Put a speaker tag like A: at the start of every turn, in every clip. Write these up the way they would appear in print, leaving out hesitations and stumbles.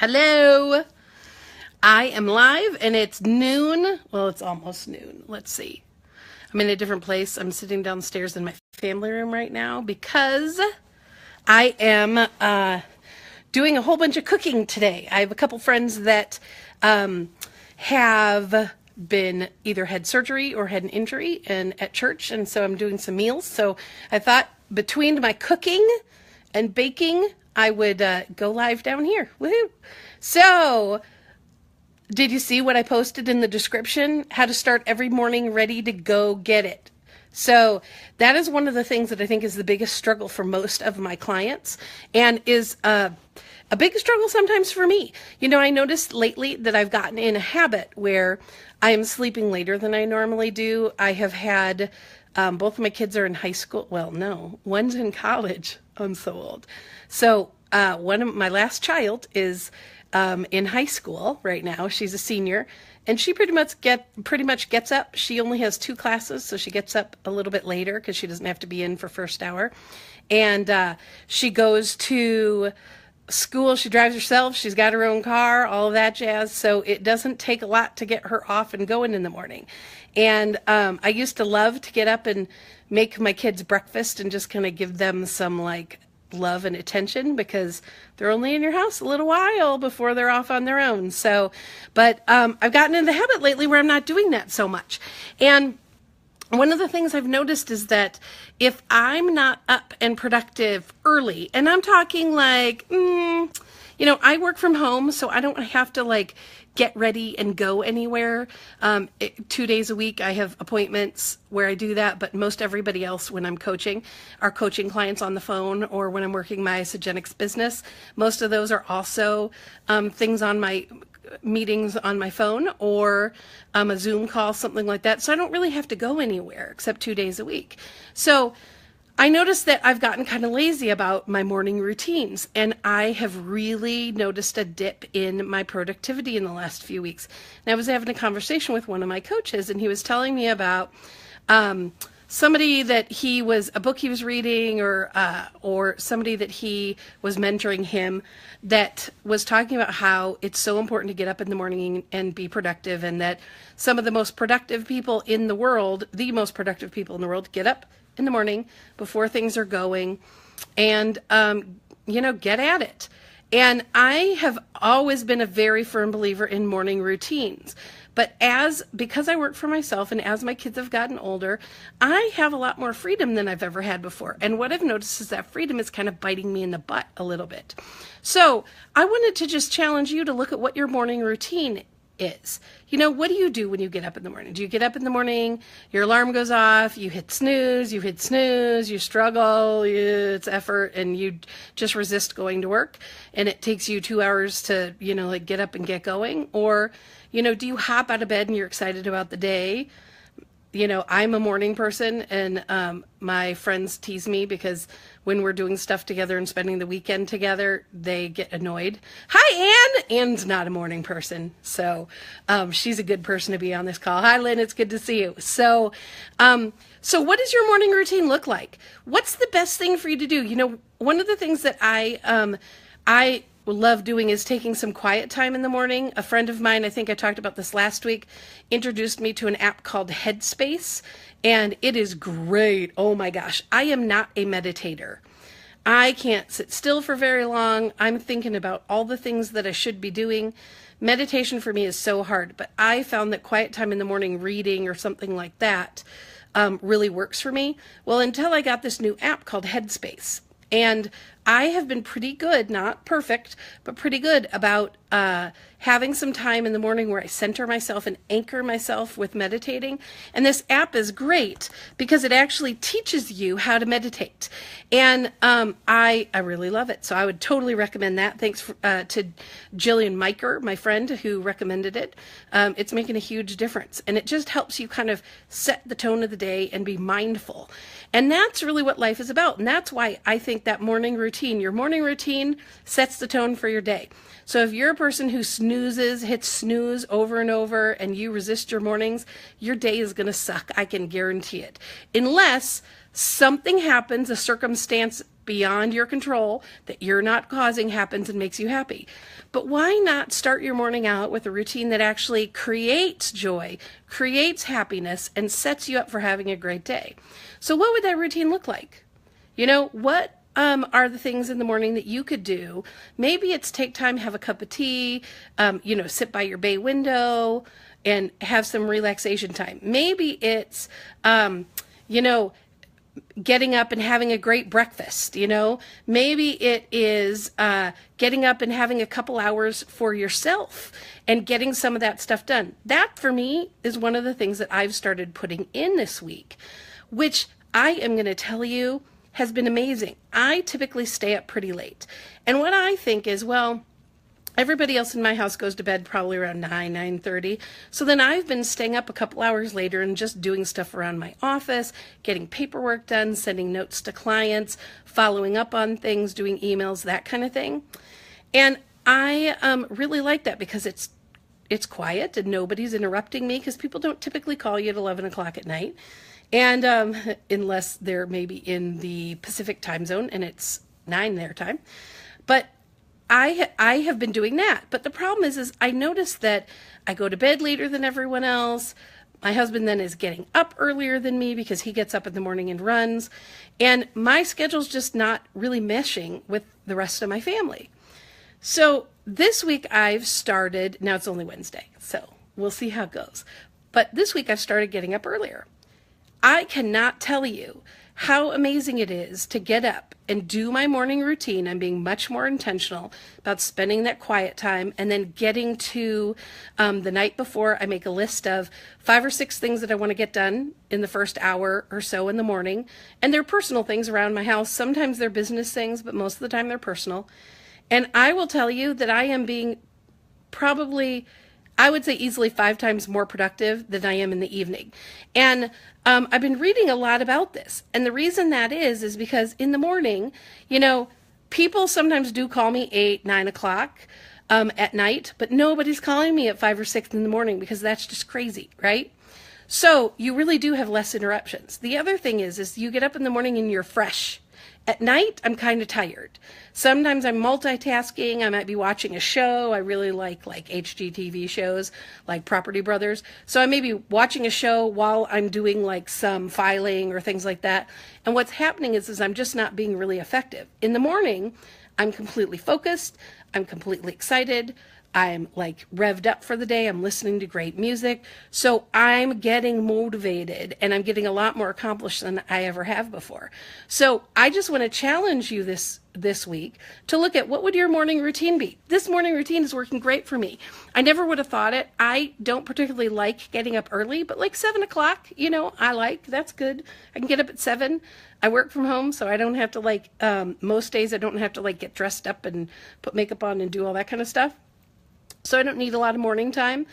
A: Hello. I am live and it's noon. Well, it's almost noon. Let's see. I'm in a different place. I'm sitting downstairs in my family room right now because I am doing a whole bunch of cooking today. I have a couple friends that have been either had surgery or had an injury and at church, and so I'm doing some meals. So I thought between my cooking and baking, I would go live down here. Woohoo! So, did you see what I posted in the description? How to start every morning ready to go get it. So, that is one of the things that I think is the biggest struggle for most of my clients and is a big struggle sometimes for me. You know, I noticed lately that I've gotten in a habit where I am sleeping later than I normally do. I have had, both of my kids are in high school. Well, no, one's in college. I'm so old. So one of my last child is in high school right now. She's a senior, and she pretty much gets up. She only has 2 classes, so she gets up a little bit later because she doesn't have to be in for first hour. And she goes to school. She drives herself. She's got her own car, all of that jazz. So it doesn't take a lot to get her off and going in the morning. And I used to love to get up and make my kids breakfast and just kind of give them some like love and attention because they're only in your house a little while before they're off on their own. So, but I've gotten in the habit lately where I'm not doing that so much. And one of the things I've noticed is that if I'm not up and productive early, and I'm talking like, I work from home, so I don't have to like get ready and go anywhere. 2 days a week, I have appointments where I do that, but most everybody else when I'm coaching are coaching clients on the phone, or when I'm working my Isogenics business, most of those are also things on my meetings on my phone or a Zoom call, something like that. So I don't really have to go anywhere except 2 days a week. So I noticed that I've gotten kind of lazy about my morning routines, and I have really noticed a dip in my productivity in the last few weeks. And I was having a conversation with one of my coaches, and he was telling me about somebody that a book he was reading, or somebody that he was mentoring him, that was talking about how it's so important to get up in the morning and be productive, and that some of the most productive people in the world, get up in the morning before things are going and, get at it. And I have always been a very firm believer in morning routines. But because I work for myself and as my kids have gotten older, I have a lot more freedom than I've ever had before. And what I've noticed is that freedom is kind of biting me in the butt a little bit. So I wanted to just challenge you to look at what your morning routine is. What do you do when you get up in the morning? Do you get up in the morning, your alarm goes off, you hit snooze, you struggle, it's effort, and you just resist going to work, and it takes you 2 hours to, get up and get going? Or, do you hop out of bed and you're excited about the day? I'm a morning person, and my friends tease me because when we're doing stuff together and spending the weekend together, they get annoyed. Hi, Anne! Anne's not a morning person, so she's a good person to be on this call. Hi, Lynn, it's good to see you. So what does your morning routine look like? What's the best thing for you to do? One of the things that I love doing is taking some quiet time in the morning. A friend of mine, I think I talked about this last week, introduced me to an app called Headspace, and it is great. Oh my gosh, I am not a meditator. I can't sit still for very long. I'm thinking about all the things that I should be doing. Meditation for me is so hard, but I found that quiet time in the morning, reading or something like that, really works for me. Well, until I got this new app called Headspace. And I have been pretty good, not perfect, but pretty good about having some time in the morning where I center myself and anchor myself with meditating. And this app is great because it actually teaches you how to meditate. And I really love it. So I would totally recommend that. Thanks to Jillian Miker, my friend, who recommended it. It's making a huge difference. And it just helps you kind of set the tone of the day and be mindful. And that's really what life is about. And that's why I think that your morning routine sets the tone for your day. So if you're a person who hits snooze over and over, and you resist your mornings, your day is going to suck. I can guarantee it. Unless something happens, a circumstance beyond your control that you're not causing happens and makes you happy. But why not start your morning out with a routine that actually creates joy, creates happiness, and sets you up for having a great day? So what would that routine look like? What are the things in the morning that you could do? Maybe it's take time, have a cup of tea, sit by your bay window and have some relaxation time. Maybe it's, getting up and having a great breakfast. Maybe it is getting up and having a couple hours for yourself and getting some of that stuff done. That for me is one of the things that I've started putting in this week, which I am going to tell you has been amazing. I typically stay up pretty late. And what I think is, well, everybody else in my house goes to bed probably around 9:30. So then I've been staying up a couple hours later and just doing stuff around my office, getting paperwork done, sending notes to clients, following up on things, doing emails, that kind of thing. And I really like that because it's quiet and nobody's interrupting me, because people don't typically call you at 11 o'clock at night. And unless they're maybe in the Pacific time zone and it's 9 their time. But I have been doing that. But the problem is I notice that I go to bed later than everyone else. My husband then is getting up earlier than me because he gets up in the morning and runs. And my schedule's just not really meshing with the rest of my family. So this week I've started, now it's only Wednesday, so we'll see how it goes. But this week I've started getting up earlier. I cannot tell you how amazing it is to get up and do my morning routine. I'm being much more intentional about spending that quiet time, and then getting to the night before. I make a list of 5 or 6 things that I want to get done in the first hour or so in the morning. And they're personal things around my house. Sometimes they're business things, but most of the time they're personal. And I will tell you that I am being probably, I would say easily 5 times more productive than I am in the evening. And I've been reading a lot about this. And the reason that is because in the morning, people sometimes do call me 8, 9 o'clock at night, but nobody's calling me at 5 or 6 in the morning, because that's just crazy, right? So you really do have less interruptions. The other thing is you get up in the morning and you're fresh. At night, I'm kind of tired. Sometimes I'm multitasking. I might be watching a show. I really like HGTV shows like Property Brothers. So I may be watching a show while I'm doing like some filing or things like that. And what's happening is I'm just not being really effective. In the morning, I'm completely focused. I'm completely excited. I'm like revved up for the day. I'm listening to great music. So I'm getting motivated and I'm getting a lot more accomplished than I ever have before. So I just want to challenge you this week to look at what would your morning routine be. This morning routine is working great for me. I never would have thought it. I don't particularly like getting up early, but like 7 o'clock, that's good. I can get up at 7. I work from home, so I don't have to most days I don't have to get dressed up and put makeup on and do all that kind of stuff. So I don't need a lot of morning time.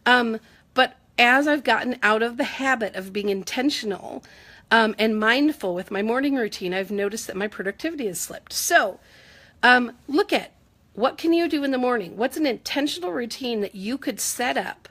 A: But as I've gotten out of the habit of being intentional and mindful with my morning routine, I've noticed that my productivity has slipped. So look at what can you do in the morning? What's an intentional routine that you could set up?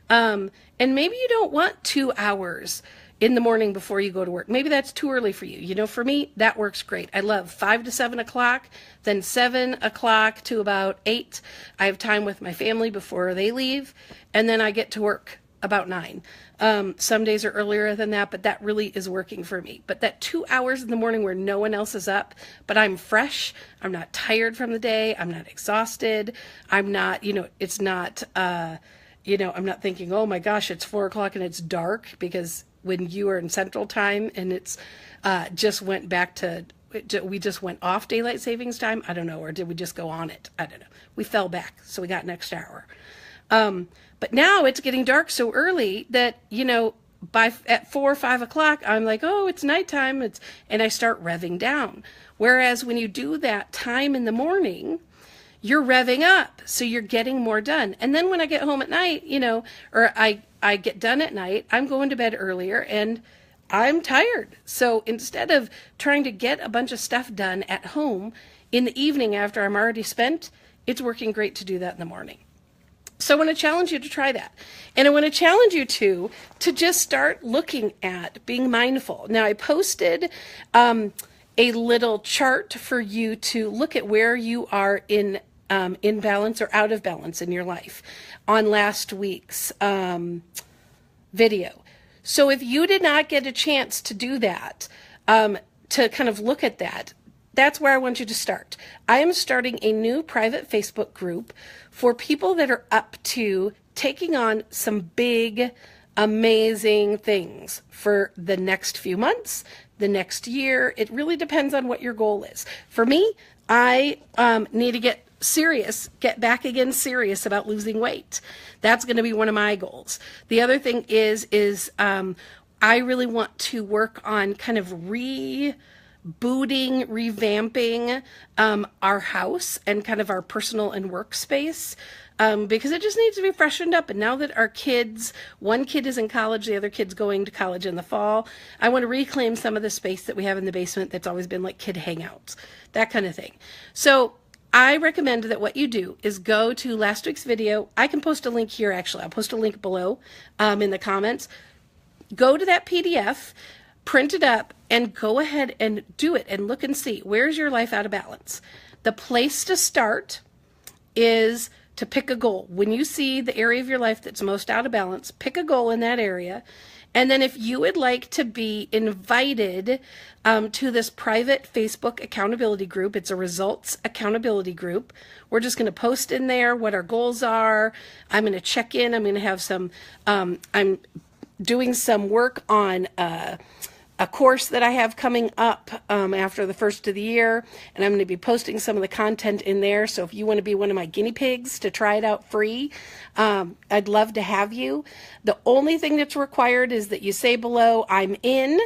A: And maybe you don't want 2 hours in the morning before you go to work. Maybe that's too early for you. For me, that works great. I love 5 to 7 o'clock, then 7 o'clock to about 8. I have time with my family before they leave, and then I get to work about 9. Some days are earlier than that, but that really is working for me. But that 2 hours in the morning where no one else is up, but I'm fresh, I'm not tired from the day, I'm not exhausted, I'm not, it's not, I'm not thinking, oh my gosh, it's 4 o'clock and it's dark, because when you are in Central Time and it's just went back to, we just went off daylight savings time. I don't know. Or did we just go on it? I don't know. We fell back. So we got an extra hour. But now it's getting dark so early that, at 4 or 5 o'clock, I'm like, oh, it's nighttime. And I start revving down. Whereas when you do that time in the morning, you're revving up. So you're getting more done. And then when I get home at night, or I get done at night, I'm going to bed earlier and I'm tired. So instead of trying to get a bunch of stuff done at home in the evening after I'm already spent, it's working great to do that in the morning. So I want to challenge you to try that. And I want to challenge you to just start looking at being mindful. Now I posted a little chart for you to look at where you are in balance or out of balance in your life on last week's video. So if you did not get a chance to do that, to kind of look at that, that's where I want you to start. I am starting a new private Facebook group for people that are up to taking on some big, amazing things for the next few months, the next year. It really depends on what your goal is. For me, I need to get back again serious about losing weight. That's going to be one of my goals. The other thing is I really want to work on kind of revamping our house and kind of our personal and workspace, because it just needs to be freshened up. And now that our kids, one kid is in college, the other kid's going to college in the fall, I want to reclaim some of the space that we have in the basement that's always been like kid hangouts, that kind of thing. So I recommend that what you do is go to last week's video. I can post a link here, actually. I'll post a link below in the comments. Go to that PDF, print it up, and go ahead and do it and look and see, where's your life out of balance? The place to start is to pick a goal. When you see the area of your life that's most out of balance, pick a goal in that area. And then if you would like to be invited to this private Facebook accountability group, it's a results accountability group. We're just going to post in there what our goals are. I'm going to check in. I'm going to have some, I'm doing some work on a course that I have coming up after the first of the year, and I'm going to be posting some of the content in there. So if you want to be one of my guinea pigs to try it out free, I'd love to have you. The only thing that's required is that you say below, I'm in.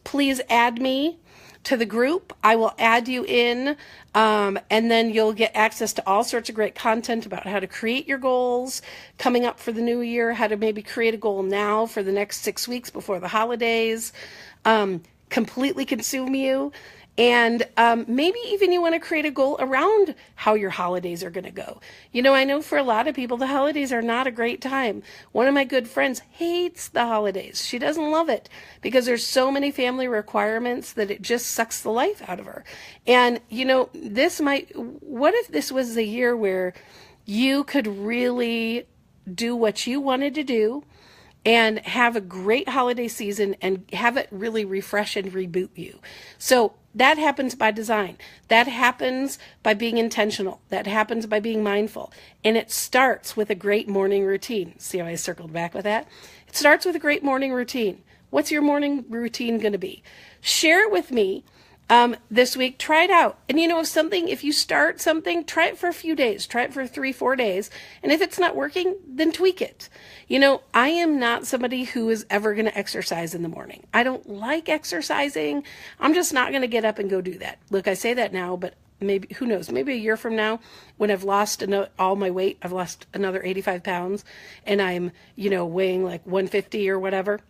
A: Please add me to the group. I will add you in, and then you'll get access to all sorts of great content about how to create your goals coming up for the new year, how to maybe create a goal now for the next 6 weeks before the holidays, completely consume you. And maybe even you want to create a goal around how your holidays are going to go. You know, I know for a lot of people, the holidays are not a great time. One of my good friends hates the holidays. She doesn't love it because there's so many family requirements that it just sucks the life out of her. And, you know, what if this was a year where you could really do what you wanted to do and have a great holiday season and have it really refresh and reboot you? So that happens by design. That happens by being intentional. That happens by being mindful. And it starts with a great morning routine. See how I circled back with that? It starts with a great morning routine. What's your morning routine going to be? Share it with me this week. Try it out. And you know, if you start something, try it for a few days. Try it for 3-4 days. And if it's not working, then tweak it. You know, I am not somebody who is ever going to exercise in the morning. I don't like exercising. I'm just not going to get up and go do that. Look, I say that now, but maybe, who knows, maybe a year from now when I've lost all my weight, I've lost another 85 pounds and I'm, you know, weighing like 150 or whatever.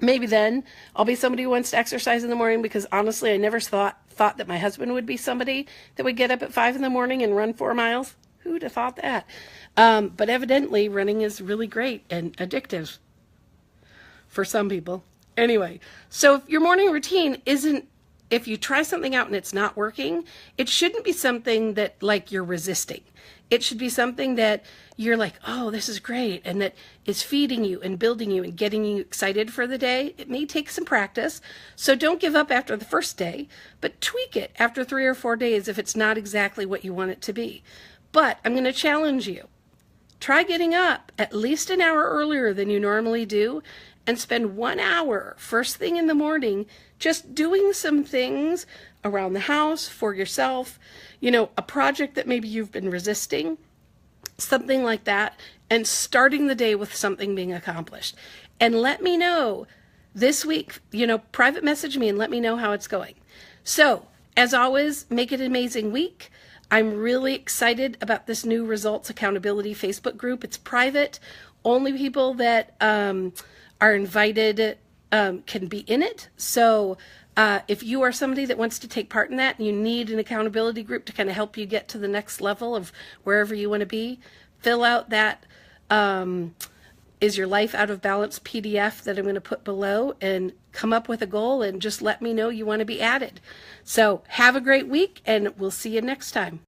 A: Maybe then I'll be somebody who wants to exercise in the morning, because honestly, I never thought that my husband would be somebody that would get up at 5 in the morning and run 4 miles. Who'd have thought that? But evidently running is really great and addictive for some people. Anyway, so if your morning routine if you try something out and it's not working, it shouldn't be something that like you're resisting. It should be something that you're like, oh, this is great, and that is feeding you and building you and getting you excited for the day. It may take some practice, so don't give up after the first day, but tweak it after 3 or 4 days if it's not exactly what you want it to be. But I'm going to challenge you. Try getting up at least an hour earlier than you normally do and spend 1 hour first thing in the morning just doing some things around the house for yourself, you know, a project that maybe you've been resisting, something like that, and starting the day with something being accomplished. And let me know this week, you know, private message me and let me know how it's going. So, as always, make it an amazing week. I'm really excited about this new Results Accountability Facebook group. It's private. Only people that are invited can be in it. So if you are somebody that wants to take part in that and you need an accountability group to kind of help you get to the next level of wherever you want to be, fill out that Is Your Life Out of Balance PDF that I'm going to put below, and come up with a goal and just let me know you want to be added. So have a great week, and we'll see you next time.